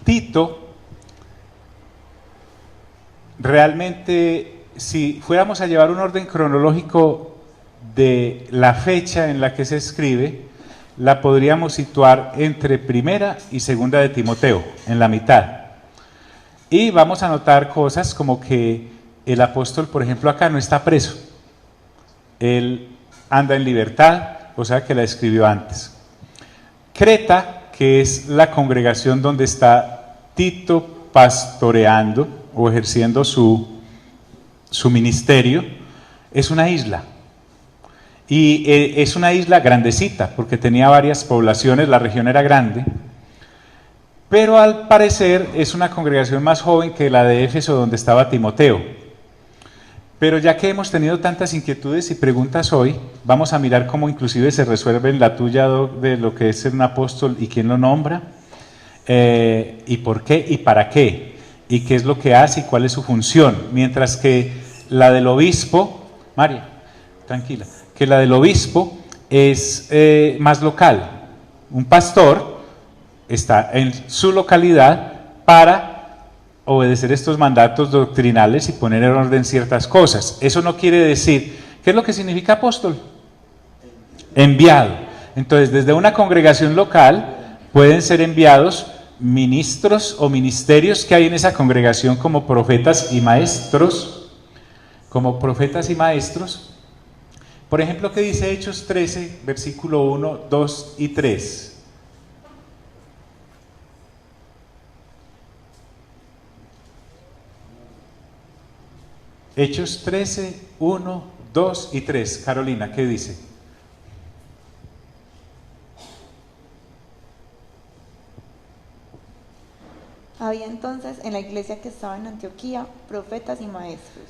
Tito, realmente, si fuéramos a llevar un orden cronológico de la fecha en la que se escribe, la podríamos situar entre primera y segunda de Timoteo, en la mitad. Y vamos a notar cosas como que el apóstol, por ejemplo, acá no está preso. Él anda en libertad, o sea que la escribió antes. Creta, que es la congregación donde está Tito pastoreando o ejerciendo su ministerio, es una isla. Y es una isla grandecita, porque tenía varias poblaciones, la región era grande, pero al parecer es una congregación más joven que la de Éfeso, donde estaba Timoteo. Pero ya que hemos tenido tantas inquietudes y preguntas hoy, vamos a mirar cómo inclusive se resuelve la tuya, Doc, de lo que es ser un apóstol y quién lo nombra, y por qué y para qué, y qué es lo que hace y cuál es su función, mientras que la del obispo, María, tranquila, que la del obispo es más local. Un pastor está en su localidad para obedecer estos mandatos doctrinales y poner en orden ciertas cosas. Eso no quiere decir, ¿qué es lo que significa apóstol? Enviado. Entonces, desde una congregación local pueden ser enviados ministros o ministerios que hay en esa congregación como profetas y maestros, Por ejemplo, ¿qué dice Hechos 13, versículo 1, 2 y 3? Hechos 13, 1, 2 y 3. Carolina, ¿qué dice? Había entonces en la iglesia que estaba en Antioquía profetas y maestros.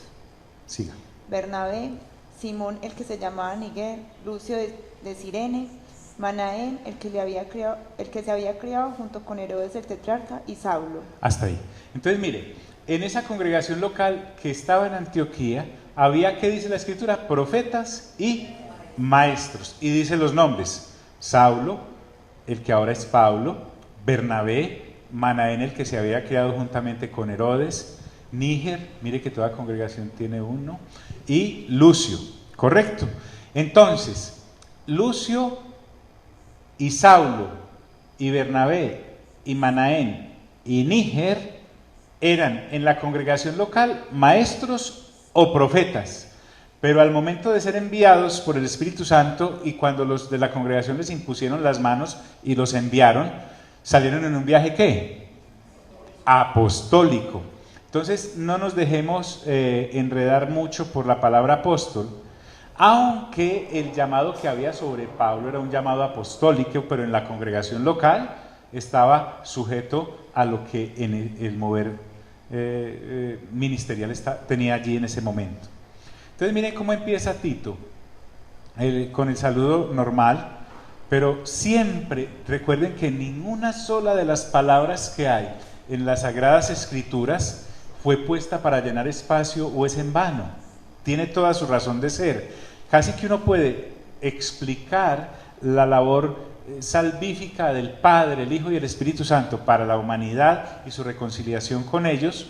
Siga. Bernabé, Simón el que se llamaba Niger, Lucio de Cirene, Manaén el que se había criado junto con Herodes el tetrarca, y Saulo. Hasta ahí. Entonces mire, en esa congregación local que estaba en Antioquía, había, ¿qué dice la escritura? Profetas y maestros. Y dice los nombres: Saulo, el que ahora es Pablo; Bernabé; Manaén, el que se había criado juntamente con Herodes; Níger, mire que toda congregación tiene uno; y Lucio, ¿correcto? Entonces, Lucio y Saulo y Bernabé y Manaén y Níger eran en la congregación local maestros o profetas, pero al momento de ser enviados por el Espíritu Santo y cuando los de la congregación les impusieron las manos y los enviaron, salieron en un viaje ¿qué? Apostólico. Entonces no nos dejemos enredar mucho por la palabra apóstol, aunque el llamado que había sobre Pablo era un llamado apostólico, pero en la congregación local estaba sujeto a lo que en el mover ministerial tenía allí en ese momento. Entonces miren cómo empieza Tito, con el saludo normal, pero siempre recuerden que ninguna sola de las palabras que hay en las Sagradas Escrituras fue puesta para llenar espacio o es en vano, tiene toda su razón de ser. Casi que uno puede explicar la labor salvífica del Padre, el Hijo y el Espíritu Santo para la humanidad y su reconciliación con ellos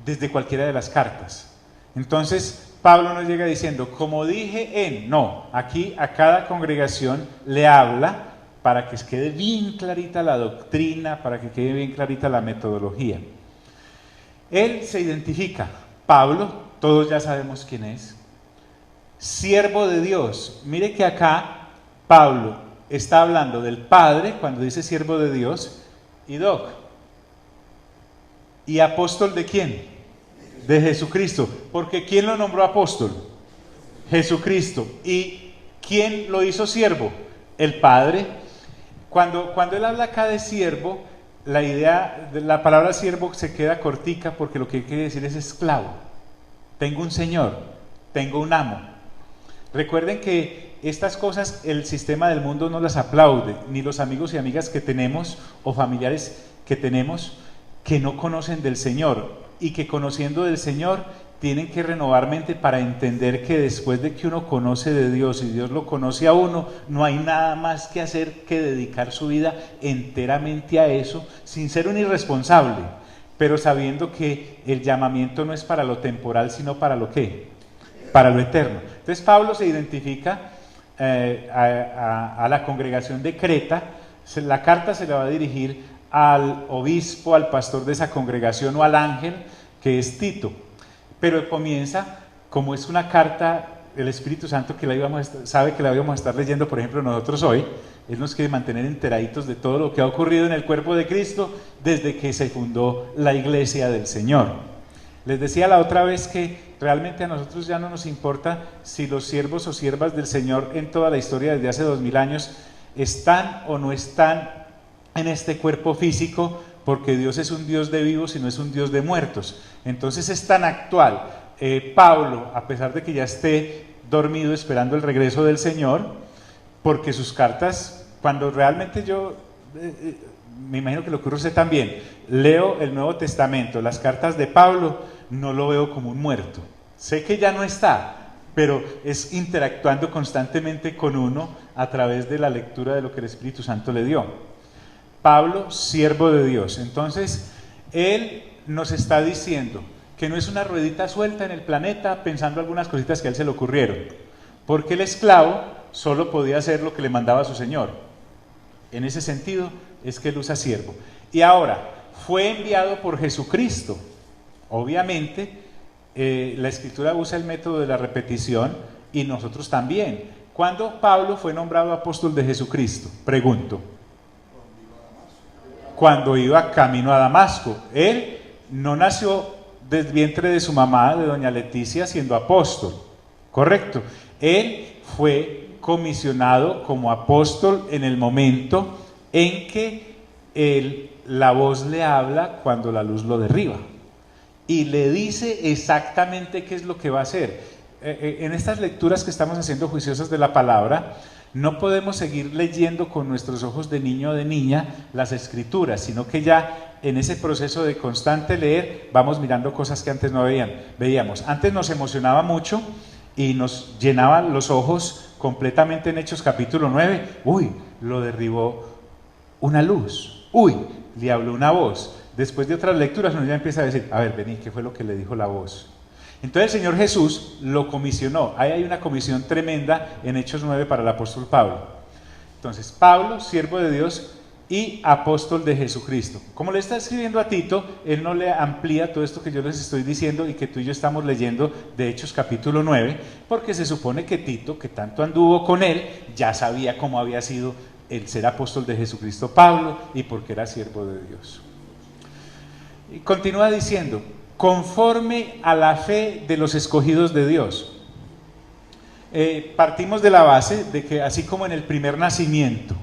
desde cualquiera de las cartas. Entonces Pablo nos llega diciendo, como dije no, aquí a cada congregación le habla para que quede bien clarita la doctrina, para que quede bien clarita la metodología. Él se identifica, Pablo, todos ya sabemos quién es, siervo de Dios. Mire que acá Pablo está hablando del Padre cuando dice siervo de Dios, y Doc, ¿y apóstol de quién? De Jesucristo, porque ¿quién lo nombró apóstol? Jesucristo. ¿Y quién lo hizo siervo? El Padre. Cuando él habla acá de siervo, la idea de la palabra siervo se queda cortica, porque lo que quiere decir es esclavo. Tengo un señor, tengo un amo. Recuerden que estas cosas el sistema del mundo no las aplaude, ni los amigos y amigas que tenemos o familiares que tenemos que no conocen del Señor y que conociendo del Señor tienen que renovar mente para entender que después de que uno conoce de Dios y Dios lo conoce a uno, no hay nada más que hacer que dedicar su vida enteramente a eso, sin ser un irresponsable, pero sabiendo que el llamamiento no es para lo temporal, sino para lo ¿qué? Para lo eterno. Entonces Pablo se identifica a la congregación de Creta. La carta se le va a dirigir al obispo, al pastor de esa congregación o al ángel, que es Tito. Pero comienza, como es una carta, el Espíritu Santo que sabe que la íbamos a estar leyendo, por ejemplo, nosotros hoy. Él nos quiere mantener enteraditos de todo lo que ha ocurrido en el cuerpo de Cristo desde que se fundó la iglesia del Señor. Les decía la otra vez que realmente a nosotros ya no nos importa si los siervos o siervas del Señor en toda la historia desde hace 2000 años están o no están en este cuerpo físico, porque Dios es un Dios de vivos y no es un Dios de muertos. Entonces es tan actual. Pablo, a pesar de que ya esté dormido esperando el regreso del Señor, porque sus cartas, cuando realmente yo, me imagino que lo ocurre usted también, leo el Nuevo Testamento, las cartas de Pablo, no lo veo como un muerto. Sé que ya no está, pero es interactuando constantemente con uno a través de la lectura de lo que el Espíritu Santo le dio. Pablo, siervo de Dios. Entonces, él nos está diciendo que no es una ruedita suelta en el planeta pensando algunas cositas que a él se le ocurrieron, porque el esclavo solo podía hacer lo que le mandaba su señor. En ese sentido es que él usa siervo. Y ahora, fue enviado por Jesucristo. Obviamente, la Escritura usa el método de la repetición y nosotros también. ¿Cuándo Pablo fue nombrado apóstol de Jesucristo? Pregunto. Cuando iba camino a Damasco. Él no nació del vientre de su mamá, de doña Leticia, siendo apóstol. Correcto. Él fue comisionado como apóstol en el momento en que la voz le habla cuando la luz lo derriba y le dice exactamente qué es lo que va a hacer. En estas lecturas que estamos haciendo juiciosas de la palabra, no podemos seguir leyendo con nuestros ojos de niño o de niña las escrituras, sino que ya en ese proceso de constante leer vamos mirando cosas que antes no veíamos. Antes nos emocionaba mucho y nos llenaban los ojos completamente en Hechos capítulo 9, uy, lo derribó una luz, uy, le habló una voz. Después de otras lecturas uno ya empieza a decir, a ver, vení, ¿qué fue lo que le dijo la voz? Entonces el Señor Jesús lo comisionó. Ahí hay una comisión tremenda en Hechos 9 para el apóstol Pablo. Entonces, Pablo, siervo de Dios y apóstol de Jesucristo. Como le está escribiendo a Tito, él no le amplía todo esto que yo les estoy diciendo y que tú y yo estamos leyendo de Hechos capítulo 9, porque se supone que Tito, que tanto anduvo con él, ya sabía cómo había sido el ser apóstol de Jesucristo Pablo y porque era siervo de Dios. Y continúa diciendo, conforme a la fe de los escogidos de Dios. Partimos de la base de que así como en el primer nacimiento,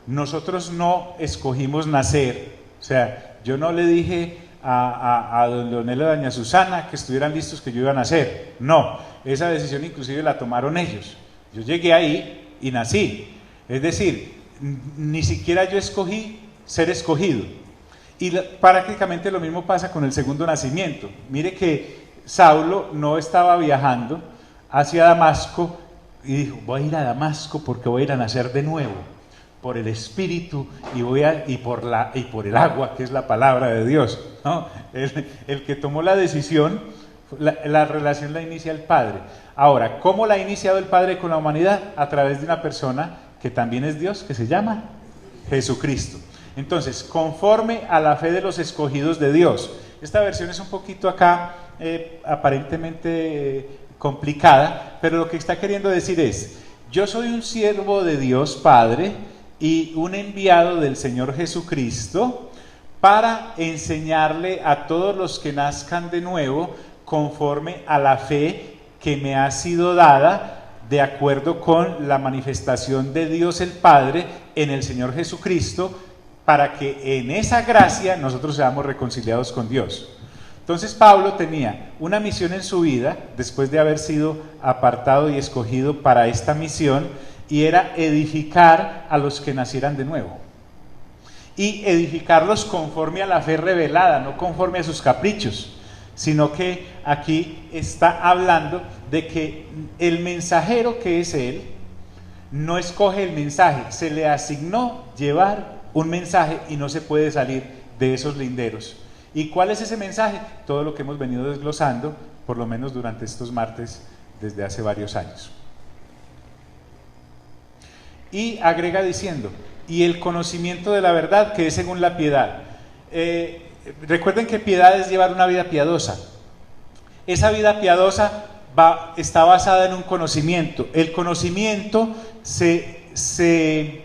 nosotros no escogimos nacer, o sea, yo no le dije a don Leonel y a doña Susana que estuvieran listos que yo iba a nacer, no, esa decisión inclusive la tomaron ellos, yo llegué ahí y nací, es decir, ni siquiera yo escogí ser escogido, y prácticamente lo mismo pasa con el segundo nacimiento. Mire que Saulo no estaba viajando hacia Damasco y dijo, voy a ir a Damasco porque voy a ir a nacer de nuevo por el Espíritu y por el agua, que es la palabra de Dios, ¿no? El que tomó la decisión, la relación la inicia el Padre. Ahora, ¿cómo la ha iniciado el Padre con la humanidad? A través de una persona que también es Dios, que se llama Jesucristo. Entonces, conforme a la fe de los escogidos de Dios. Esta versión es un poquito acá aparentemente complicada, pero lo que está queriendo decir es, yo soy un siervo de Dios Padre y un enviado del Señor Jesucristo para enseñarle a todos los que nazcan de nuevo conforme a la fe que me ha sido dada de acuerdo con la manifestación de Dios el Padre en el Señor Jesucristo, para que en esa gracia nosotros seamos reconciliados con Dios. Entonces Pablo tenía una misión en su vida, después de haber sido apartado y escogido para esta misión, y era edificar a los que nacieran de nuevo. Y edificarlos conforme a la fe revelada, no conforme a sus caprichos, sino que aquí está hablando de que el mensajero que es él, no escoge el mensaje, se le asignó llevar un mensaje y no se puede salir de esos linderos. ¿Y cuál es ese mensaje? Todo lo que hemos venido desglosando, por lo menos durante estos martes, desde hace varios años. Y agrega diciendo, y el conocimiento de la verdad que es según la piedad. Recuerden que piedad es llevar una vida piadosa. Esa vida piadosa está basada en un conocimiento. El conocimiento se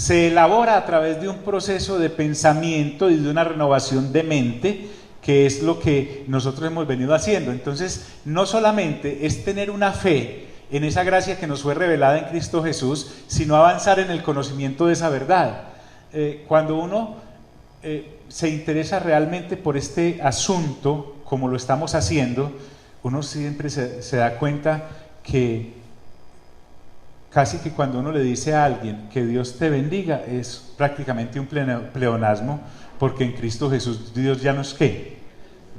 elabora a través de un proceso de pensamiento y de una renovación de mente, que es lo que nosotros hemos venido haciendo. Entonces, no solamente es tener una fe en esa gracia que nos fue revelada en Cristo Jesús, sino avanzar en el conocimiento de esa verdad. Cuando uno se interesa realmente por este asunto, como lo estamos haciendo, uno siempre se da cuenta que casi que cuando uno le dice a alguien que Dios te bendiga, es prácticamente un pleonasmo, porque en Cristo Jesús Dios ya nos ¿qué?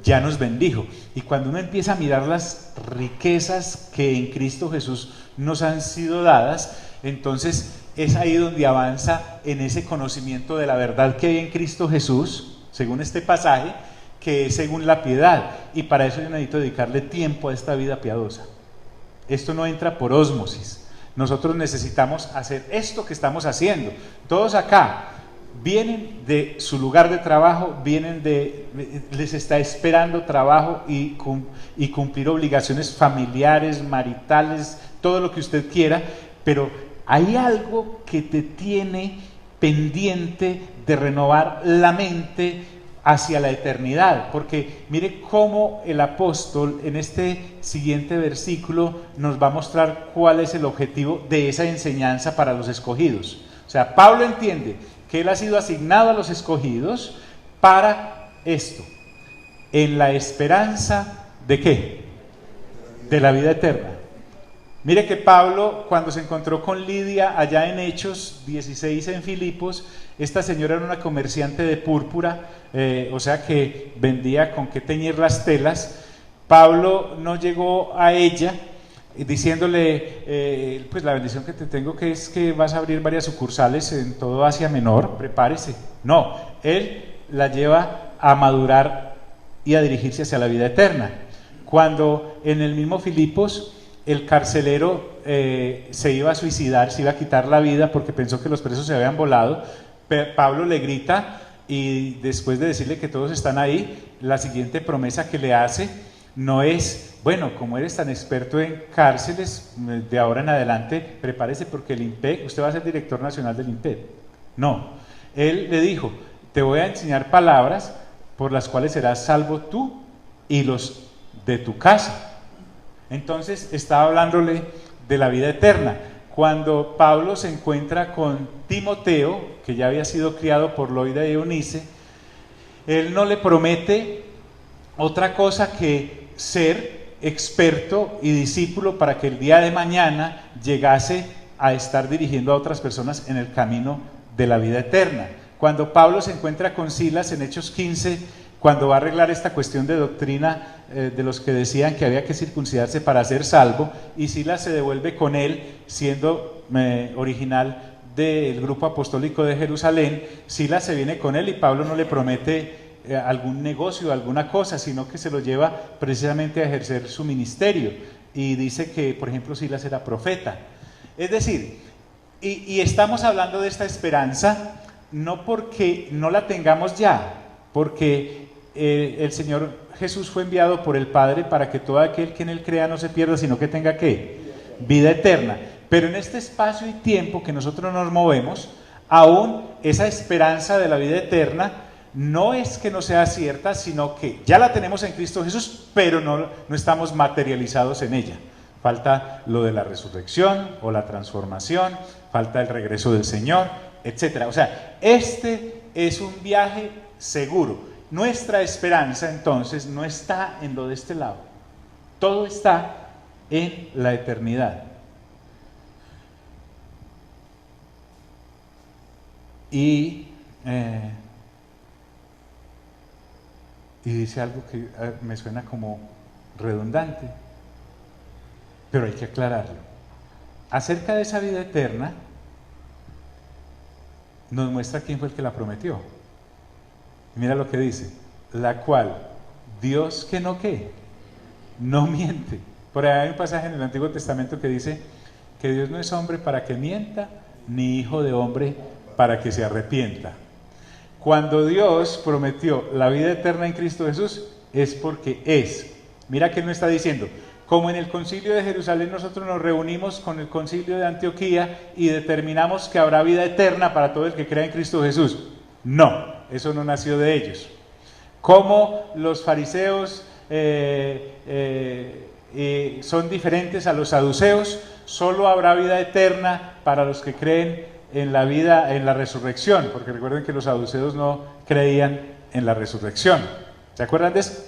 Ya nos bendijo. Y cuando uno empieza a mirar las riquezas que en Cristo Jesús nos han sido dadas, entonces es ahí donde avanza en ese conocimiento de la verdad que hay en Cristo Jesús, según este pasaje, que es según la piedad. Y para eso yo necesito dedicarle tiempo a esta vida piadosa. Esto no entra por ósmosis. Nosotros necesitamos hacer esto que estamos haciendo. Todos acá vienen de su lugar de trabajo, les está esperando trabajo y cumplir obligaciones familiares, maritales, todo lo que usted quiera, pero hay algo que te tiene pendiente de renovar la mente hacia la eternidad, porque mire cómo el apóstol en este siguiente versículo nos va a mostrar cuál es el objetivo de esa enseñanza para los escogidos. O sea, Pablo entiende que él ha sido asignado a los escogidos para esto, en la esperanza ¿de qué? De la vida eterna. Mire que Pablo, cuando se encontró con Lidia allá en Hechos 16 en Filipos, esta señora era una comerciante de púrpura, o sea que vendía con qué teñir las telas. Pablo no llegó a ella diciéndole, pues la bendición que te tengo que es que vas a abrir varias sucursales en todo Asia Menor, prepárese. No, él la lleva a madurar y a dirigirse hacia la vida eterna. Cuando en el mismo Filipos el carcelero se iba a suicidar, se iba a quitar la vida porque pensó que los presos se habían volado, Pablo le grita y después de decirle que todos están ahí, la siguiente promesa que le hace no es, bueno, como eres tan experto en cárceles, de ahora en adelante prepárese porque el INPEC, usted va a ser director nacional del INPEC. No, él le dijo, te voy a enseñar palabras por las cuales serás salvo tú y los de tu casa. Entonces estaba hablándole de la vida eterna. Cuando Pablo se encuentra con Timoteo, que ya había sido criado por Loida y Eunice, él no le promete otra cosa que ser experto y discípulo para que el día de mañana llegase a estar dirigiendo a otras personas en el camino de la vida eterna. Cuando Pablo se encuentra con Silas en Hechos 15, cuando va a arreglar esta cuestión de doctrina de los que decían que había que circuncidarse para ser salvo, y Silas se devuelve con él, siendo original del grupo apostólico de Jerusalén, Silas se viene con él y Pablo no le promete algún negocio, alguna cosa, sino que se lo lleva precisamente a ejercer su ministerio, y dice que, por ejemplo, Silas era profeta. Es decir, y estamos hablando de esta esperanza no porque no la tengamos ya, porque el Señor Jesús fue enviado por el Padre para que todo aquel que en Él crea no se pierda, sino que tenga ¿qué? Vida eterna. Pero en este espacio y tiempo que nosotros nos movemos, aún esa esperanza de la vida eterna no es que no sea cierta, sino que ya la tenemos en Cristo Jesús, pero no estamos materializados en ella. Falta lo de la resurrección o la transformación, falta el regreso del Señor, etcétera. O sea, este es un viaje seguro. Nuestra esperanza entonces no está en lo de este lado, todo está en la eternidad. Y y dice algo que me suena como redundante, pero hay que aclararlo. Acerca de esa vida eterna, nos muestra quién fue el que la prometió. Mira lo que dice, la cual Dios que no qué, no miente. Por ahí hay un pasaje en el Antiguo Testamento que dice que Dios no es hombre para que mienta, ni hijo de hombre para que se arrepienta. Cuando Dios prometió la vida eterna en Cristo Jesús, es porque es. Mira que no está diciendo, como en el concilio de Jerusalén nosotros nos reunimos con el concilio de Antioquía y determinamos que habrá vida eterna para todo el que crea en Cristo Jesús. No, eso no nació de ellos. Como los fariseos son diferentes a los saduceos, solo habrá vida eterna para los que creen en la vida, en la resurrección, porque recuerden que los saduceos no creían en la resurrección. ¿Se acuerdan de eso?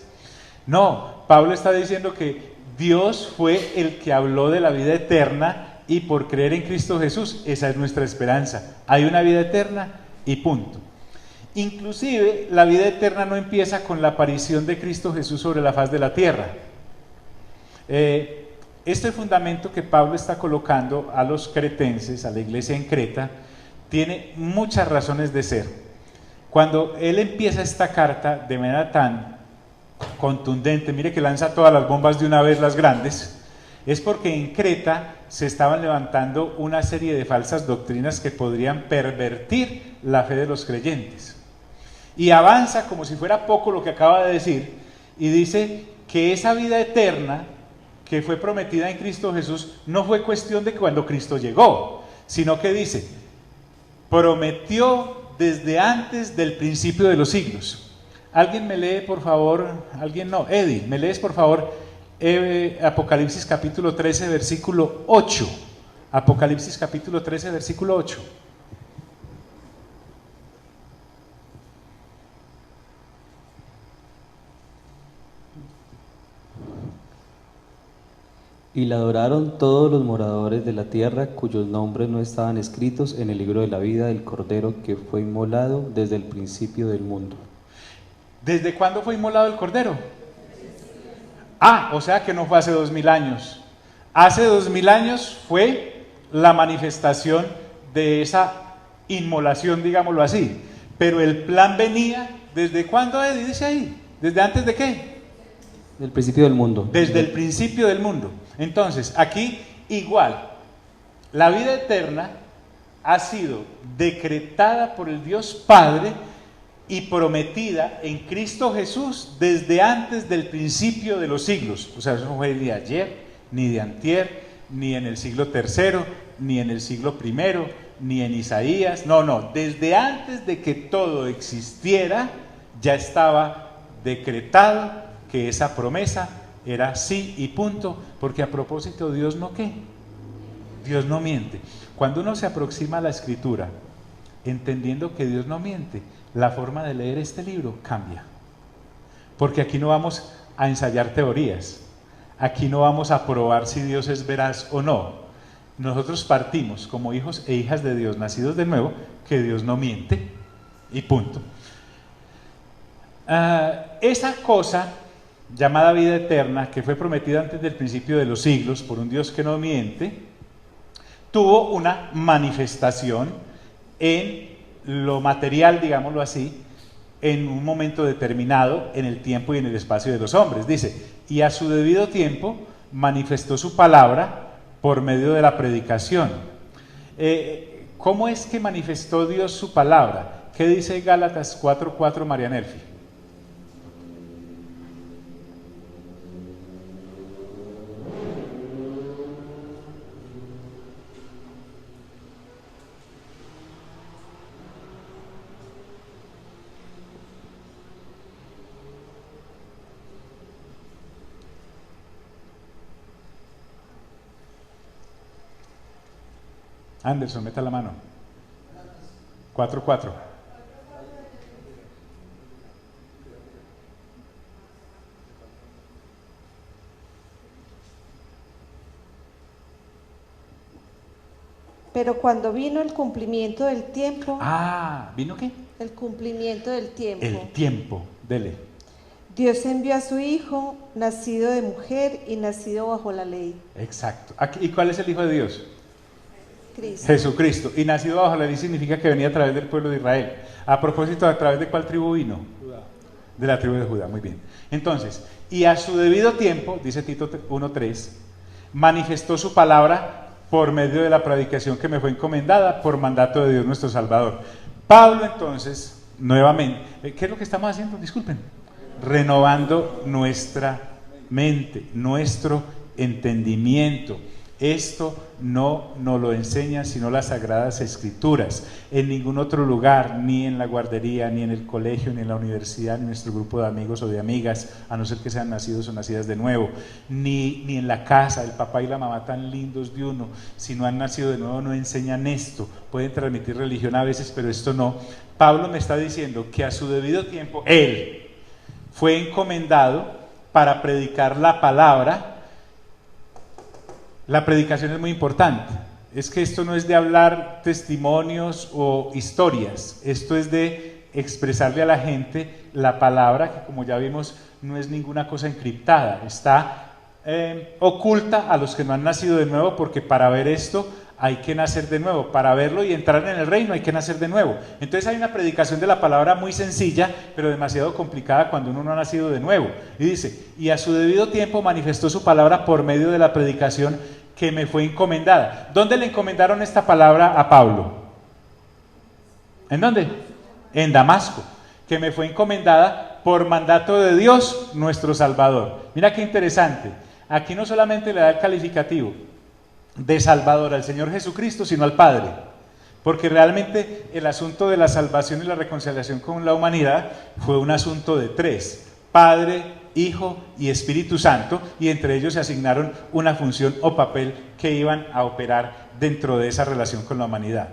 No, Pablo está diciendo que Dios fue el que habló de la vida eterna y por creer en Cristo Jesús, esa es nuestra esperanza. Hay una vida eterna y punto. Inclusive la vida eterna no empieza con la aparición de Cristo Jesús sobre la faz de la tierra. Este fundamento que Pablo está colocando a los cretenses, a la iglesia en Creta, tiene muchas razones de ser. Cuando él empieza esta carta de manera tan contundente, mire que lanza todas las bombas de una vez, las grandes, es porque en Creta se estaban levantando una serie de falsas doctrinas que podrían pervertir la fe de los creyentes. Y avanza como si fuera poco lo que acaba de decir, y dice que esa vida eterna que fue prometida en Cristo Jesús no fue cuestión de cuando Cristo llegó, sino que dice, prometió desde antes del principio de los siglos. ¿Alguien me lee, por favor? ¿Alguien no? Eddie, ¿me lees, por favor, Apocalipsis capítulo 13, versículo 8? Apocalipsis capítulo 13, versículo 8. Y la adoraron todos los moradores de la tierra, cuyos nombres no estaban escritos en el libro de la vida del Cordero que fue inmolado desde el principio del mundo. ¿Desde cuándo fue inmolado el Cordero? Ah, o sea que no fue hace 2000 años. Hace 2000 años fue la manifestación de esa inmolación, digámoslo así. Pero el plan venía, ¿desde cuándo, Eddie? Dice ahí, ¿desde antes de qué? Del principio del mundo. Desde el principio del mundo. Entonces, aquí igual, la vida eterna ha sido decretada por el Dios Padre y prometida en Cristo Jesús desde antes del principio de los siglos. O sea, eso no fue ni de ayer, ni de antier, ni en el siglo III, ni en el siglo I, ni en Isaías. No, desde antes de que todo existiera, ya estaba decretado que esa promesa era sí y punto, porque a propósito, Dios no qué, Dios no miente. Cuando uno se aproxima a la Escritura, entendiendo que Dios no miente, la forma de leer este libro cambia, porque aquí no vamos a ensayar teorías, aquí no vamos a probar si Dios es veraz o no. Nosotros partimos como hijos e hijas de Dios, nacidos de nuevo, que Dios no miente, y punto. Esa cosa llamada vida eterna, que fue prometida antes del principio de los siglos por un Dios que no miente, tuvo una manifestación en lo material, digámoslo así, en un momento determinado en el tiempo y en el espacio de los hombres. Dice, y a su debido tiempo manifestó su palabra por medio de la predicación. ¿Cómo es que manifestó Dios su palabra? ¿Qué dice Gálatas 4:4, María Nelfi? Anderson, meta la mano. 4:4. Pero cuando vino el cumplimiento del tiempo. ¿Vino qué? El cumplimiento del tiempo. El tiempo, dele. Dios envió a su Hijo, nacido de mujer y nacido bajo la ley. Exacto. ¿Y cuál es el Hijo de Dios? Cristo. Jesucristo. Y nacido bajo la ley significa que venía a través del pueblo de Israel. A propósito, ¿a través de cuál tribu vino? De la tribu de Judá, muy bien. Entonces, y a su debido tiempo, dice Tito 1:3, manifestó su palabra por medio de la predicación que me fue encomendada por mandato de Dios nuestro Salvador. Pablo entonces, nuevamente, ¿qué es lo que estamos haciendo? Disculpen. Renovando nuestra mente, nuestro entendimiento. Esto no nos lo enseñan sino las Sagradas Escrituras. En ningún otro lugar, ni en la guardería, ni en el colegio, ni en la universidad, ni en nuestro grupo de amigos o de amigas, a no ser que sean nacidos o nacidas de nuevo, ni en la casa, el papá y la mamá tan lindos de uno, si no han nacido de nuevo no enseñan esto. Pueden transmitir religión a veces, pero esto no. Pablo me está diciendo que a su debido tiempo, él fue encomendado para predicar la palabra. La predicación es muy importante. Es que esto no es de hablar testimonios o historias, esto es de expresarle a la gente la palabra, que como ya vimos no es ninguna cosa encriptada, está oculta a los que no han nacido de nuevo, porque para ver esto hay que nacer de nuevo, para verlo y entrar en el reino hay que nacer de nuevo. Entonces hay una predicación de la palabra muy sencilla, pero demasiado complicada cuando uno no ha nacido de nuevo. Y dice, y a su debido tiempo manifestó su palabra por medio de la predicación que me fue encomendada. ¿Dónde le encomendaron esta palabra a Pablo? ¿En dónde? En Damasco, que me fue encomendada por mandato de Dios nuestro Salvador. Mira qué interesante, aquí no solamente le da el calificativo de Salvador al Señor Jesucristo, sino al Padre, porque realmente el asunto de la salvación y la reconciliación con la humanidad fue un asunto de tres: Padre, Hijo y Espíritu Santo, y entre ellos se asignaron una función o papel que iban a operar dentro de esa relación con la humanidad.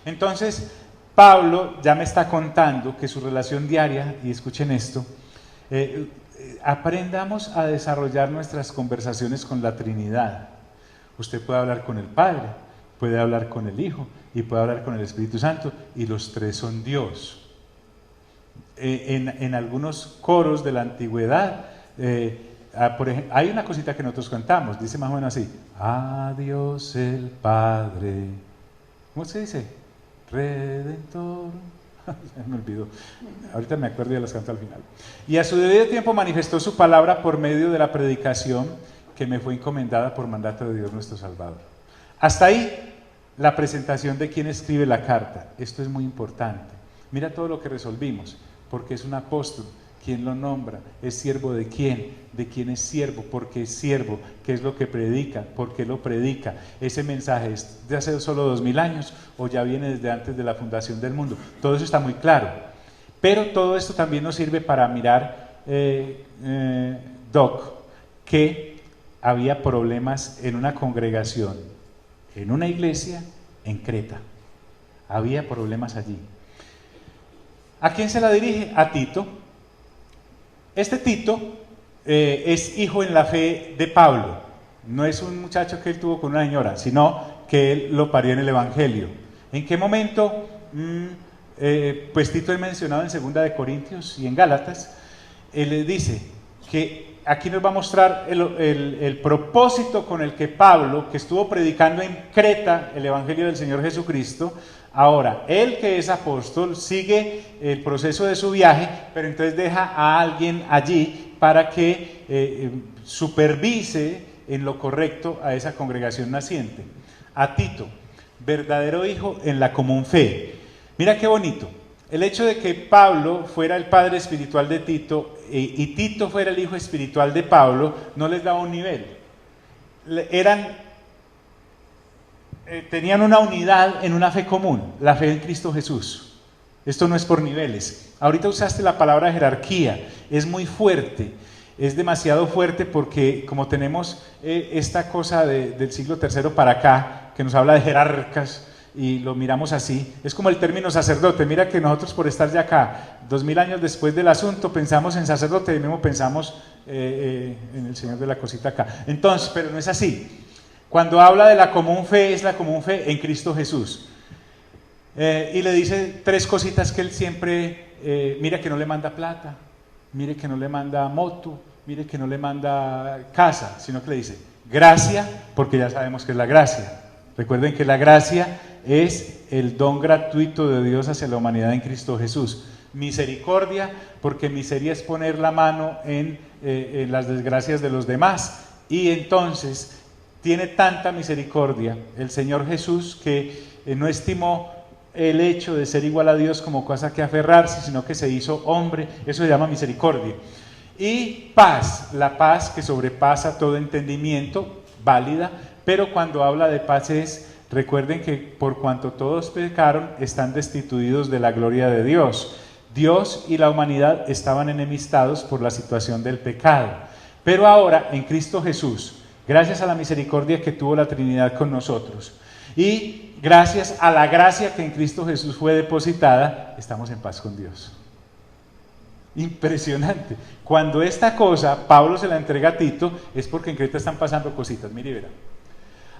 Entonces, Pablo ya me está contando que su relación diaria, y escuchen esto, aprendamos a desarrollar nuestras conversaciones con la Trinidad. Usted puede hablar con el Padre, puede hablar con el Hijo y puede hablar con el Espíritu Santo, y los tres son Dios. En algunos coros de la antigüedad, por ejemplo, hay una cosita que nosotros cantamos, dice más o menos así: a Dios el Padre, ¿cómo se dice? Redentor. Me olvidó, ahorita me acuerdo y las canto al final. Y a su debido tiempo manifestó su palabra por medio de la predicación que me fue encomendada por mandato de Dios nuestro Salvador. Hasta ahí la presentación de quien escribe la carta. Esto es muy importante. Mira todo lo que resolvimos, porque es un apóstol. ¿Quién lo nombra? ¿Es siervo de quién? ¿De quién es siervo? ¿Por qué es siervo? ¿Qué es lo que predica? ¿Por qué lo predica? ¿Ese mensaje es de hace solo 2000 años o ya viene desde antes de la fundación del mundo? Todo eso está muy claro. Pero todo esto también nos sirve para mirar, Doc, que había problemas en una congregación, en una iglesia en Creta. Había problemas allí. ¿A quién se la dirige? A Tito. Este Tito es hijo en la fe de Pablo. No es un muchacho que él tuvo con una señora, sino que él lo parió en el Evangelio. ¿En qué momento? Pues Tito es mencionado en 2 de Corintios y en Gálatas. Él dice que aquí nos va a mostrar el propósito con el que Pablo, que estuvo predicando en Creta el Evangelio del Señor Jesucristo, ahora, él que es apóstol sigue el proceso de su viaje, pero entonces deja a alguien allí para que supervise en lo correcto a esa congregación naciente. A Tito, verdadero hijo en la común fe. Mira qué bonito. El hecho de que Pablo fuera el padre espiritual de Tito y Tito fuera el hijo espiritual de Pablo no les daba un nivel. Tenían una unidad en una fe común, la fe en Cristo Jesús. Esto no es por niveles. Ahorita usaste la palabra jerarquía, es muy fuerte, es demasiado fuerte porque como tenemos esta cosa del siglo III para acá, que nos habla de jerarcas, y lo miramos así, es como el término sacerdote. Mira que nosotros por estar ya acá, 2000 años después del asunto, pensamos en sacerdote y mismo pensamos en el Señor de la cosita acá. Entonces, pero no es así. Cuando habla de la común fe, es la común fe en Cristo Jesús. Y le dice tres cositas que él siempre, mira que no le manda plata, mire que no le manda moto, mire que no le manda casa, sino que le dice gracia, porque ya sabemos que es la gracia. Recuerden que la gracia es el don gratuito de Dios hacia la humanidad en Cristo Jesús. Misericordia, porque miseria es poner la mano en las desgracias de los demás. Y entonces tiene tanta misericordia el Señor Jesús que no estimó el hecho de ser igual a Dios como cosa que aferrarse, sino que se hizo hombre. Eso se llama misericordia. Y paz, la paz que sobrepasa todo entendimiento, válida, pero cuando habla de paz es, recuerden que por cuanto todos pecaron, están destituidos de la gloria de Dios. Dios y la humanidad estaban enemistados por la situación del pecado. Pero ahora, en Cristo Jesús, gracias a la misericordia que tuvo la Trinidad con nosotros, y gracias a la gracia que en Cristo Jesús fue depositada, estamos en paz con Dios. Impresionante. Cuando esta cosa, Pablo se la entrega a Tito, es porque en Creta están pasando cositas, mire y verá.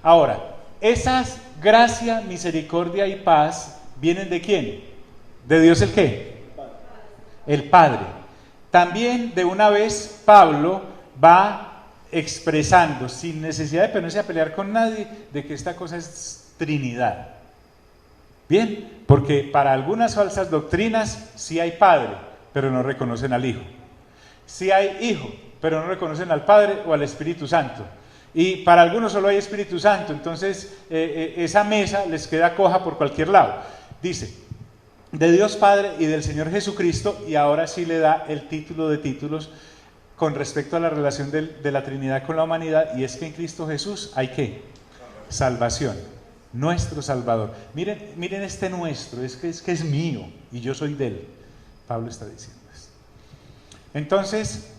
Ahora, esas gracia, misericordia y paz, ¿vienen de quién? ¿De Dios el qué? El Padre. También de una vez Pablo va expresando, sin necesidad de ponerse a pelear con nadie, de que esta cosa es Trinidad. Bien, porque para algunas falsas doctrinas sí hay Padre, pero no reconocen al Hijo. Sí hay Hijo, pero no reconocen al Padre o al Espíritu Santo. Y para algunos solo hay Espíritu Santo, entonces esa mesa les queda coja por cualquier lado. Dice, de Dios Padre y del Señor Jesucristo, y ahora sí le da el título de títulos con respecto a la relación de la Trinidad con la humanidad, y es que en Cristo Jesús hay ¿qué? Salvación, nuestro Salvador. Miren este nuestro, es que es mío y yo soy de él. Pablo está diciendo esto. Entonces,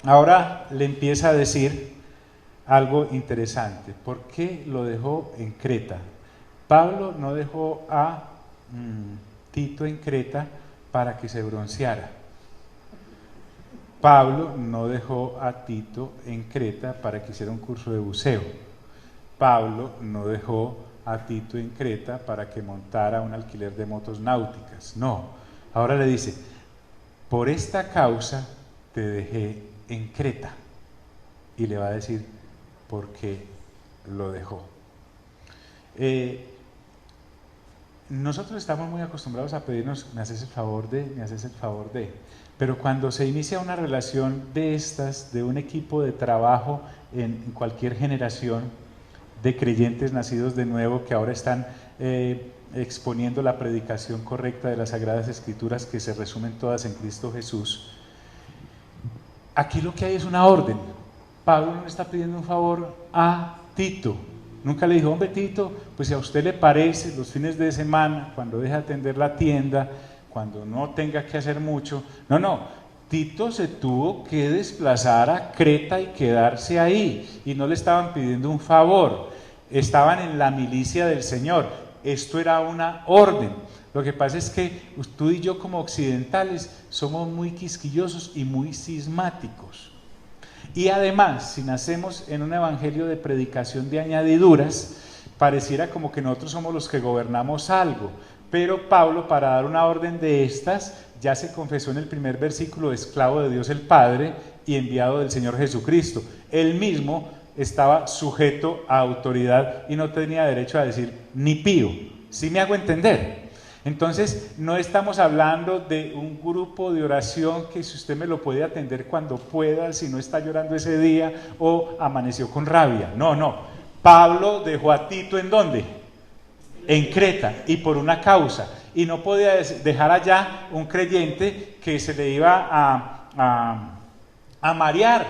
ahora le empieza a decir algo interesante. ¿Por qué lo dejó en Creta? Pablo no dejó a Tito en Creta para que se bronceara. Pablo no dejó a Tito en Creta para que hiciera un curso de buceo. Pablo no dejó a Tito en Creta para que montara un alquiler de motos náuticas. No. Ahora le dice, por esta causa te dejé en Creta. Y le va a decir por qué lo dejó. Nosotros estamos muy acostumbrados a pedirnos, me haces el favor de, me haces el favor de. Pero cuando se inicia una relación de estas, de un equipo de trabajo en cualquier generación de creyentes nacidos de nuevo que ahora están exponiendo la predicación correcta de las Sagradas Escrituras que se resumen todas en Cristo Jesús, aquí lo que hay es una orden. Pablo no le está pidiendo un favor a Tito. Nunca le dijo, hombre Tito, pues si a usted le parece, los fines de semana, cuando deje de atender la tienda, cuando no tenga que hacer mucho. No, Tito se tuvo que desplazar a Creta y quedarse ahí, y no le estaban pidiendo un favor, estaban en la milicia del Señor. Esto era una orden. Lo que pasa es que tú y yo como occidentales somos muy quisquillosos y muy cismáticos. Y además, si nacemos en un evangelio de predicación de añadiduras, pareciera como que nosotros somos los que gobernamos algo. Pero Pablo, para dar una orden de estas, ya se confesó en el primer versículo, esclavo de Dios el Padre y enviado del Señor Jesucristo. Él mismo estaba sujeto a autoridad y no tenía derecho a decir ni pío. ¿Sí me hago entender? Entonces, no estamos hablando de un grupo de oración que si usted me lo puede atender cuando pueda, si no está llorando ese día o amaneció con rabia. No. Pablo dejó a Tito ¿en dónde? En Creta, y por una causa. Y no podía dejar allá un creyente que se le iba a marear.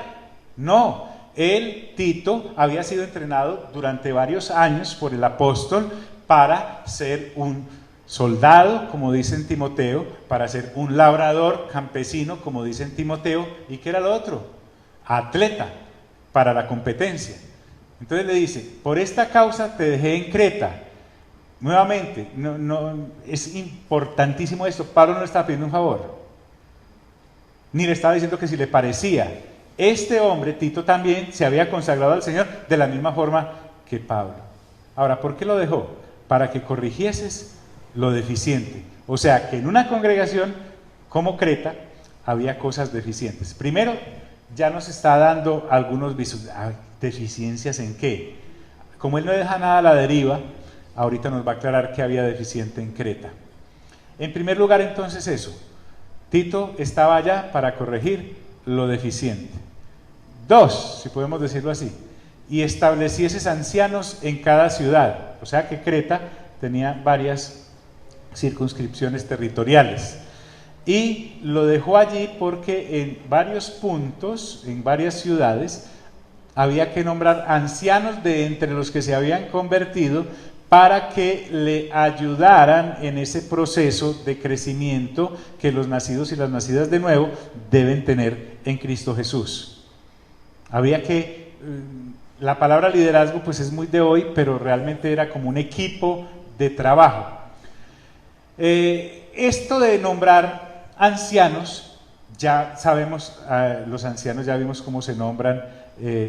No. Él, Tito, había sido entrenado durante varios años por el apóstol para ser un soldado, como dice en Timoteo, para ser un labrador, campesino, como dice en Timoteo, ¿y qué era lo otro? Atleta, para la competencia. Entonces le dice, por esta causa te dejé en Creta. Nuevamente, es importantísimo esto. Pablo no le estaba pidiendo un favor, ni le estaba diciendo que si le parecía. Este hombre, Tito, también se había consagrado al Señor de la misma forma que Pablo. Ahora, ¿por qué lo dejó? Para que corrigieses lo deficiente. O sea, que en una congregación como Creta había cosas deficientes. Primero, ya nos está dando algunos visos. ¿Deficiencias en qué? Como él no deja nada a la deriva, ahorita nos va a aclarar qué había deficiente en Creta. En primer lugar, entonces eso, Tito estaba allá para corregir lo deficiente. Dos, si podemos decirlo así, y estableciese ancianos en cada ciudad, o sea que Creta tenía varias circunscripciones territoriales, y lo dejó allí porque en varios puntos, en varias ciudades, había que nombrar ancianos de entre los que se habían convertido para que le ayudaran en ese proceso de crecimiento que los nacidos y las nacidas de nuevo deben tener en Cristo Jesús. Había que, la palabra liderazgo pues es muy de hoy, pero realmente era como un equipo de trabajo. Esto de nombrar ancianos, ya sabemos, los ancianos ya vimos cómo se nombran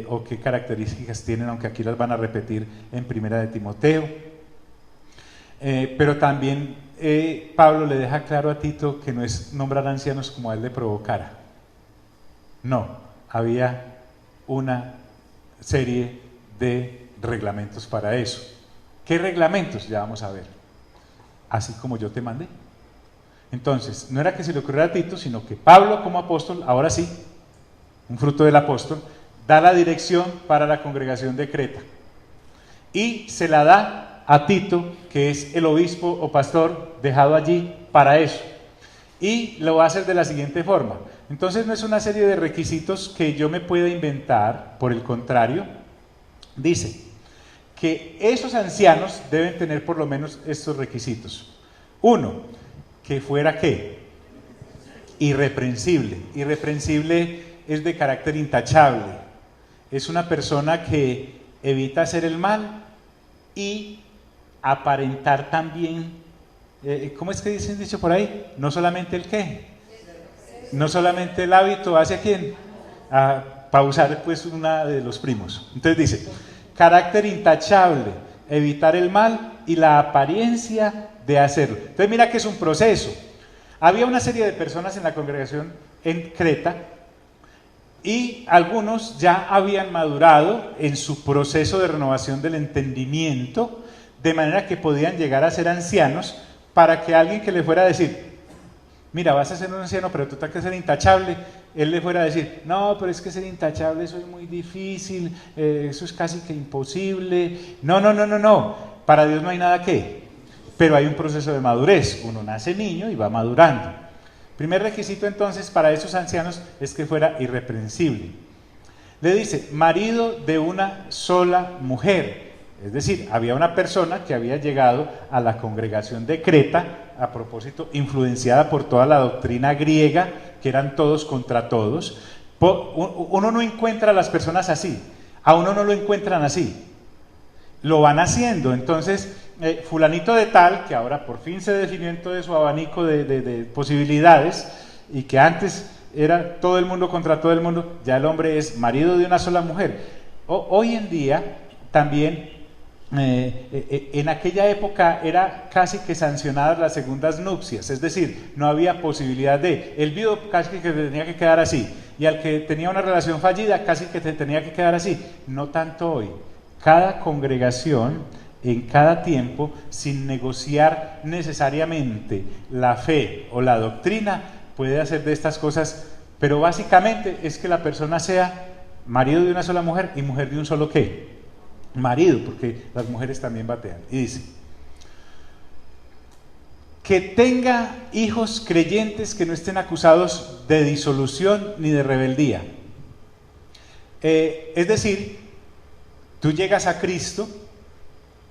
o qué características tienen, aunque aquí las van a repetir en Primera de Timoteo. Pero también Pablo le deja claro a Tito que no es nombrar ancianos como a él le provocara. No, había una serie de reglamentos para eso. ¿Qué reglamentos? Ya vamos a ver. Así como yo te mandé. Entonces, no era que se le ocurriera a Tito, sino que Pablo como apóstol, ahora sí, un fruto del apóstol, da la dirección para la congregación de Creta. Y se la da a Tito, que es el obispo o pastor dejado allí para eso. Y lo va a hacer de la siguiente forma. Entonces no es una serie de requisitos que yo me pueda inventar, por el contrario, dice que esos ancianos deben tener por lo menos estos requisitos. Uno, que fuera ¿qué? Irreprensible. Irreprensible es de carácter intachable. Es una persona que evita hacer el mal y aparentar también, ¿cómo es que dicen dicho por ahí? No solamente el qué, no solamente el hábito, ¿hacia quién? Para usar pues una de los primos. Entonces dice, carácter intachable, evitar el mal y la apariencia de hacerlo. Entonces mira que es un proceso. Había una serie de personas en la congregación en Creta y algunos ya habían madurado en su proceso de renovación del entendimiento, de manera que podían llegar a ser ancianos, para que alguien que le fuera a decir, mira, vas a ser un anciano, pero tú tienes que ser intachable, él le fuera a decir, no, pero es que ser intachable eso es muy difícil, eso es casi que imposible. No, para Dios no hay nada que, pero hay un proceso de madurez, uno nace niño y va madurando. Primer requisito entonces para esos ancianos es que fuera irreprensible. Le dice, marido de una sola mujer, es decir, había una persona que había llegado a la congregación de Creta, a propósito, influenciada por toda la doctrina griega, que eran todos contra todos. Uno no encuentra a las personas así, a uno no lo encuentran así, lo van haciendo. Entonces, fulanito de tal, que ahora por fin se definió en todo su abanico de posibilidades, y que antes era todo el mundo contra todo el mundo, ya el hombre es marido de una sola mujer. Hoy en día también, en aquella época era casi que sancionadas las segundas nupcias, es decir, no había posibilidad de, el viudo casi que tenía que quedar así, y al que tenía una relación fallida casi que tenía que quedar así. No tanto hoy. Cada congregación en cada tiempo, sin negociar necesariamente la fe o la doctrina, puede hacer de estas cosas, pero básicamente es que la persona sea marido de una sola mujer y mujer de un solo ¿qué? Marido, porque las mujeres también batean. Y dice, que tenga hijos creyentes que no estén acusados de disolución ni de rebeldía. Es decir, tú llegas a Cristo,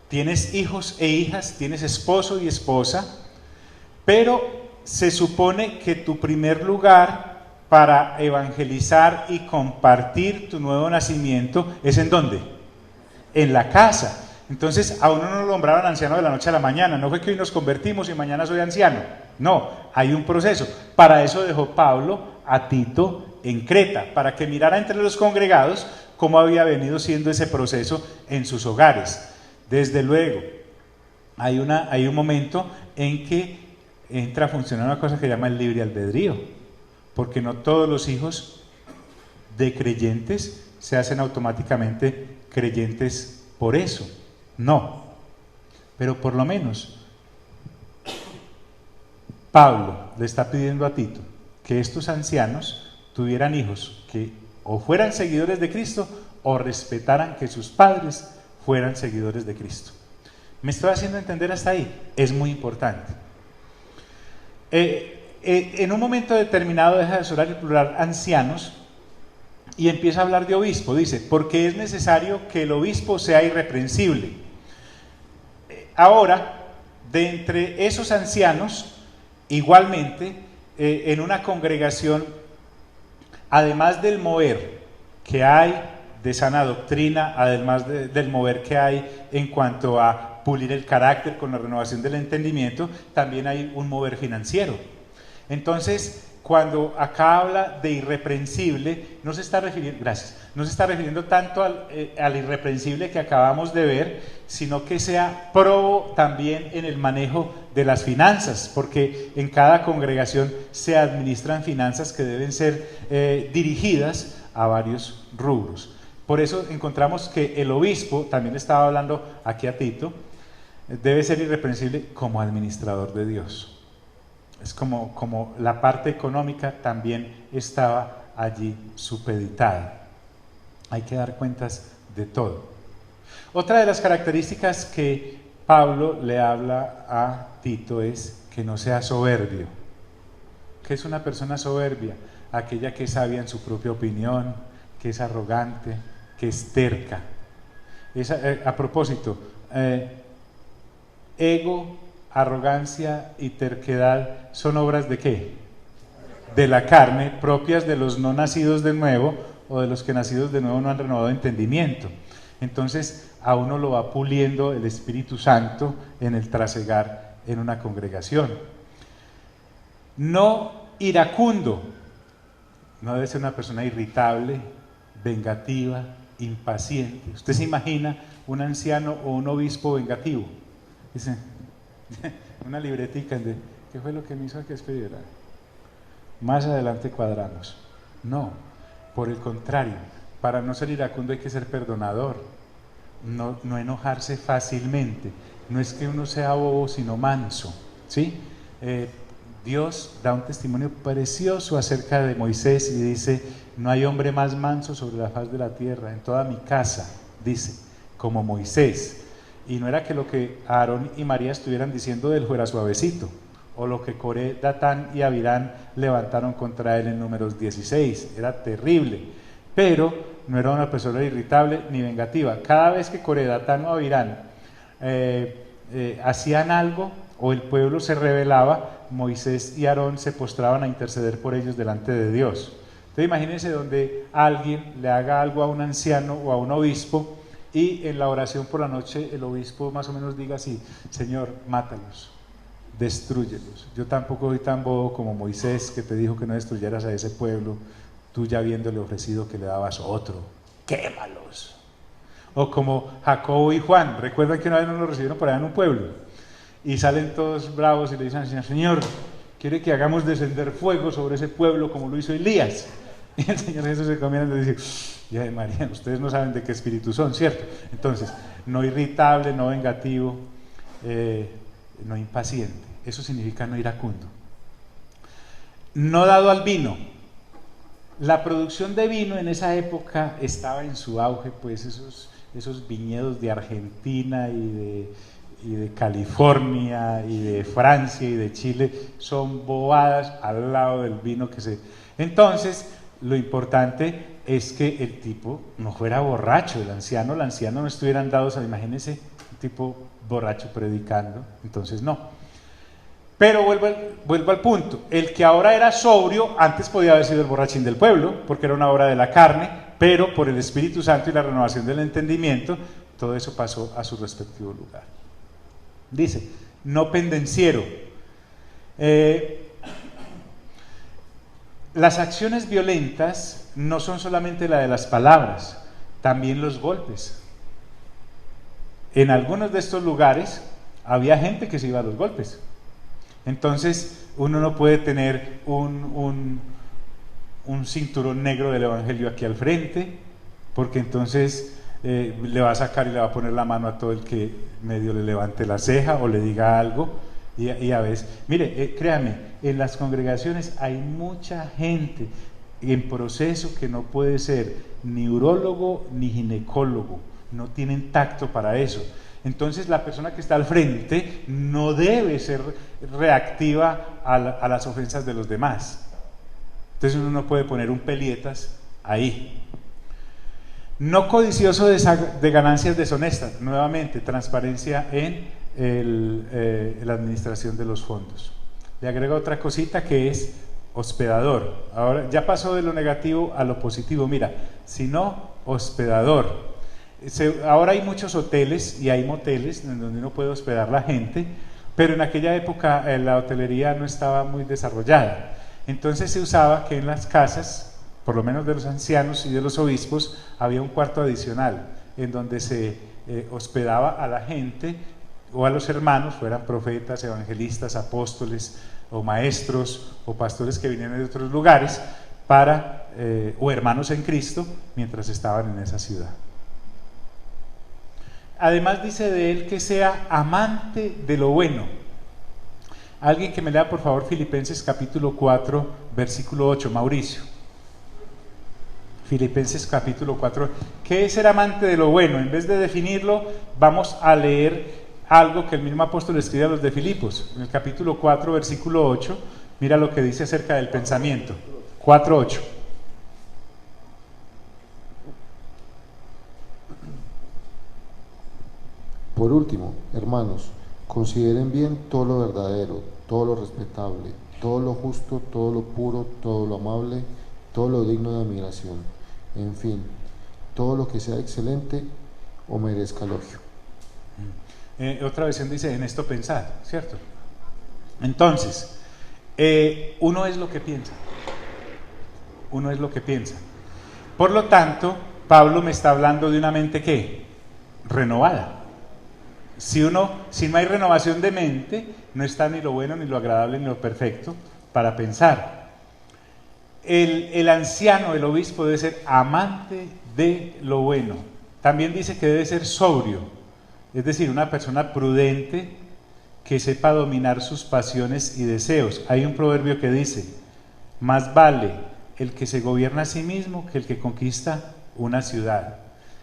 tienes hijos e hijas, tienes esposo y esposa, pero se supone que tu primer lugar para evangelizar y compartir tu nuevo nacimiento es ¿en dónde? En la casa. Entonces a uno no lo nombraron anciano de la noche a la mañana, no fue que hoy nos convertimos y mañana soy anciano, no, hay un proceso. Para eso dejó Pablo a Tito en Creta, para que mirara entre los congregados cómo había venido siendo ese proceso en sus hogares. Desde luego, hay un momento en que entra a funcionar una cosa que se llama el libre albedrío. porque no todos los hijos de creyentes se hacen automáticamente creyentes por eso, no, pero por lo menos Pablo le está pidiendo a Tito que estos ancianos tuvieran hijos que o fueran seguidores de Cristo o respetaran que sus padres fueran seguidores de Cristo. ¿Me estoy haciendo entender hasta ahí? Es muy importante. En un momento determinado deja de usar el plural ancianos y empieza a hablar de obispo. Dice, porque es necesario que el obispo sea irreprensible. Ahora, de entre esos ancianos, igualmente, en una congregación, además del mover que hay de sana doctrina, además del mover que hay en cuanto a pulir el carácter con la renovación del entendimiento, también hay un mover financiero. Entonces, cuando acá habla de irreprensible, no se está refiriendo tanto al irreprensible que acabamos de ver, sino que sea probo también en el manejo de las finanzas, porque en cada congregación se administran finanzas que deben ser dirigidas a varios rubros. Por eso encontramos que el obispo, también estaba hablando aquí a Tito, debe ser irreprensible como administrador de Dios. Es como la parte económica también estaba allí supeditada. Hay que dar cuentas de todo. Otra de las características que Pablo le habla a Tito es que no sea soberbio. ¿Qué es una persona soberbia? Aquella que es sabia en su propia opinión, que es arrogante, que es terca. A propósito, ego, arrogancia y terquedad son obras ¿de qué? De la carne, propias de los no nacidos de nuevo o de los que nacidos de nuevo no han renovado entendimiento. Entonces a uno lo va puliendo el Espíritu Santo en el trasegar en una congregación. No iracundo, no debe ser una persona irritable, vengativa, impaciente. ¿Usted se imagina un anciano o un obispo vengativo? Dice, una libretica de ¿qué fue lo que me hizo que despedir? Más adelante cuadramos. No, por el contrario, para no ser iracundo hay que ser perdonador, no enojarse fácilmente. No es que uno sea bobo, sino manso, ¿sí? Dios da un testimonio precioso acerca de Moisés y dice, no hay hombre más manso sobre la faz de la tierra, en toda mi casa, dice, como Moisés. Y no era que lo que Aarón y María estuvieran diciendo de él fuera suavecito, o lo que Coré, Datán y Abirán levantaron contra él en Números 16, era terrible, pero no era una persona irritable ni vengativa. Cada vez que Coré, Datán o Abirán hacían algo o el pueblo se rebelaba, Moisés y Aarón se postraban a interceder por ellos delante de Dios. Entonces imagínense donde alguien le haga algo a un anciano o a un obispo y en la oración por la noche el obispo más o menos diga así, Señor, mátalos, destrúyelos. Yo tampoco soy tan bobo como Moisés que te dijo que no destruyeras a ese pueblo, tú ya habiéndole ofrecido que le dabas otro, quémalos. O como Jacobo y Juan, recuerdan que una vez no lo recibieron por allá en un pueblo y salen todos bravos y le dicen al Señor, Señor, quiere que hagamos descender fuego sobre ese pueblo como lo hizo Elías. Y el Señor Jesús se comienza y le dice, ya de María, ustedes no saben de qué espíritu son, ¿cierto? Entonces, no irritable, no vengativo, no impaciente. Eso significa no iracundo. No dado al vino. La producción de vino en esa época estaba en su auge, pues esos viñedos de Argentina y de California y de Francia y de Chile son bobadas al lado del vino que se... Entonces, lo importante es que el tipo no fuera borracho, el anciano no estuvieran dados a, imagínense, un tipo borracho predicando, entonces no. Pero vuelvo al punto, el que ahora era sobrio, antes podía haber sido el borrachín del pueblo, porque era una obra de la carne, pero por el Espíritu Santo y la renovación del entendimiento, todo eso pasó a su respectivo lugar. Dice, no pendenciero. Las acciones violentas no son solamente la de las palabras, también los golpes. En algunos de estos lugares había gente que se iba a los golpes. Entonces uno no puede tener un un cinturón negro del Evangelio aquí al frente, porque entonces le va a sacar y le va a poner la mano a todo el que medio le levante la ceja o le diga algo. Y a veces, mire, créame, en las congregaciones hay mucha gente en proceso que no puede ser ni urólogo ni ginecólogo, no tienen tacto para eso. Entonces la persona que está al frente no debe ser reactiva a las ofensas de los demás. Entonces uno no puede poner un pelietas ahí. No codicioso de ganancias deshonestas, nuevamente, transparencia en la administración de los fondos. Le agrego otra cosita que es hospedador. Ahora ya pasó de lo negativo a lo positivo. Mira, sino hospedador. Ahora hay muchos hoteles y hay moteles en donde uno puede hospedar la gente, pero en aquella época la hotelería no estaba muy desarrollada. Entonces se usaba que en las casas, por lo menos de los ancianos y de los obispos, había un cuarto adicional en donde se hospedaba a la gente o a los hermanos, fueran profetas, evangelistas, apóstoles o maestros o pastores que vinieron de otros lugares, o hermanos en Cristo, mientras estaban en esa ciudad. Además dice de él que sea amante de lo bueno. Alguien que me lea por favor Filipenses capítulo 4, versículo 8, Mauricio. Filipenses capítulo 4. ¿Qué es ser amante de lo bueno? En vez de definirlo, vamos a leer algo que el mismo apóstol escribe a los de Filipos. En el capítulo 4, versículo 8, mira lo que dice acerca del pensamiento. 4, 8. Por último, hermanos, consideren bien todo lo verdadero, todo lo respetable, todo lo justo, todo lo puro, todo lo amable, todo lo digno de admiración, en fin, todo lo que sea excelente o merezca elogio. Otra versión dice, en esto pensad, ¿cierto? Entonces, uno es lo que piensa. Uno es lo que piensa. Por lo tanto, Pablo me está hablando de una mente ¿qué? Renovada. Si no hay renovación de mente, no está ni lo bueno, ni lo agradable, ni lo perfecto para pensar. El anciano, el obispo, debe ser amante de lo bueno. También dice que debe ser sobrio, es decir, una persona prudente que sepa dominar sus pasiones y deseos. Hay un proverbio que dice, más vale el que se gobierna a sí mismo que el que conquista una ciudad.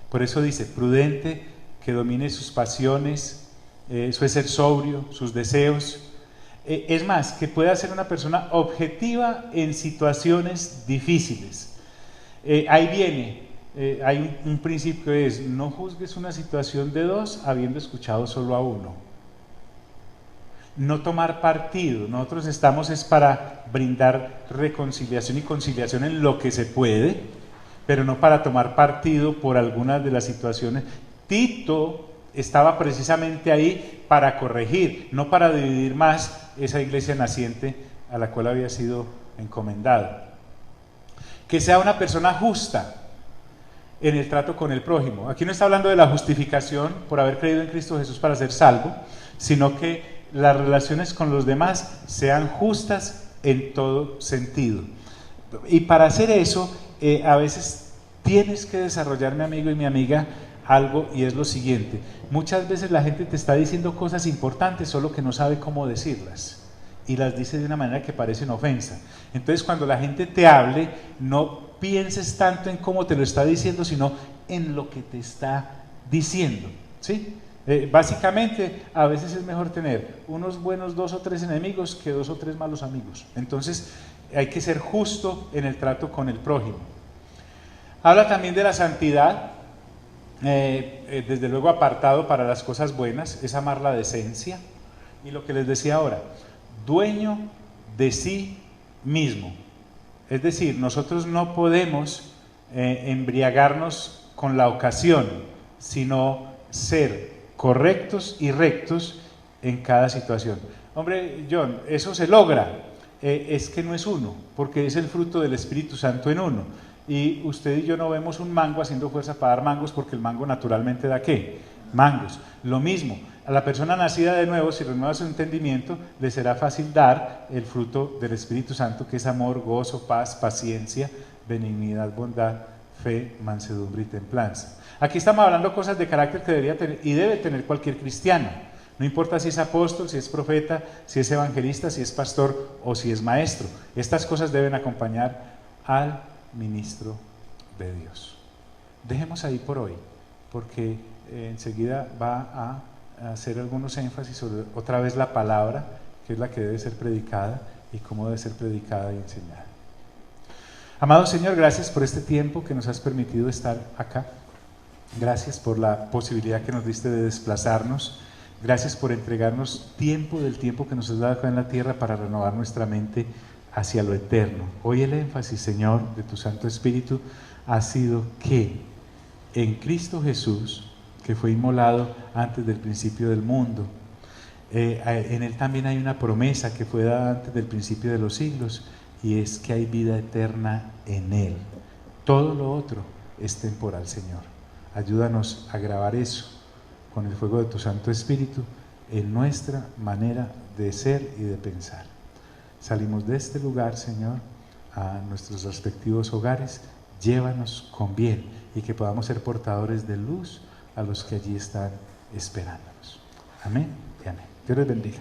Por eso dice, prudente, que domine sus pasiones, eso es ser sobrio, sus deseos. Es más, que pueda ser una persona objetiva en situaciones difíciles. Ahí viene, hay un principio que es, no juzgues una situación de dos habiendo escuchado solo a uno. No tomar partido, nosotros estamos es para brindar reconciliación y conciliación en lo que se puede, pero no para tomar partido por algunas de las situaciones. Tito estaba precisamente ahí para corregir, no para dividir más esa iglesia naciente a la cual había sido encomendado. Que sea una persona justa en el trato con el prójimo. Aquí no está hablando de la justificación por haber creído en Cristo Jesús para ser salvo, sino que las relaciones con los demás sean justas en todo sentido. Y para hacer eso, a veces tienes que desarrollar, mi amigo y mi amiga, algo, y es lo siguiente: muchas veces la gente te está diciendo cosas importantes, solo que no sabe cómo decirlas, y las dice de una manera que parece una ofensa. Entonces cuando la gente te hable, no pienses tanto en cómo te lo está diciendo, sino en lo que te está diciendo, ¿sí? Básicamente, a veces es mejor tener unos buenos 2 o 3 enemigos que 2 o 3 malos amigos. Entonces hay que ser justo en el trato con el prójimo. Habla también de la santidad. Desde luego apartado para las cosas buenas, es amar la decencia, y lo que les decía ahora, dueño de sí mismo. Es decir, nosotros no podemos embriagarnos con la ocasión, sino ser correctos y rectos en cada situación. Hombre, John, eso se logra, es que no es uno, porque es el fruto del Espíritu Santo en uno. Y usted y yo no vemos un mango haciendo fuerza para dar mangos, porque el mango naturalmente da ¿qué? Mangos. Lo mismo, A la persona nacida de nuevo, si renueva su entendimiento, le será fácil dar el fruto del Espíritu Santo, que es amor, gozo, paz, paciencia, benignidad, bondad, fe, mansedumbre y templanza. Aquí estamos hablando cosas de carácter que debería tener y debe tener cualquier cristiano. No importa si es apóstol, si es profeta, si es evangelista, si es pastor o si es maestro. Estas cosas deben acompañar al ministro de Dios. Dejemos ahí por hoy, porque enseguida va a hacer algunos énfasis sobre otra vez la palabra, que es la que debe ser predicada y cómo debe ser predicada y enseñada. Amado Señor, gracias por este tiempo que nos has permitido estar acá. Gracias por la posibilidad que nos diste de desplazarnos. Gracias por entregarnos tiempo del tiempo que nos has dado acá en la tierra para renovar nuestra mente hacia lo eterno. Hoy el énfasis, Señor, de tu Santo Espíritu ha sido que en Cristo Jesús, que fue inmolado antes del principio del mundo, en Él también hay una promesa que fue dada antes del principio de los siglos, y es que hay vida eterna en Él. Todo lo otro es temporal, Señor. Ayúdanos a grabar eso con el fuego de tu Santo Espíritu en nuestra manera de ser y de pensar. Salimos de este lugar, Señor, a nuestros respectivos hogares. Llévanos con bien y que podamos ser portadores de luz a los que allí están esperándonos. Amén y amén. Dios les bendiga.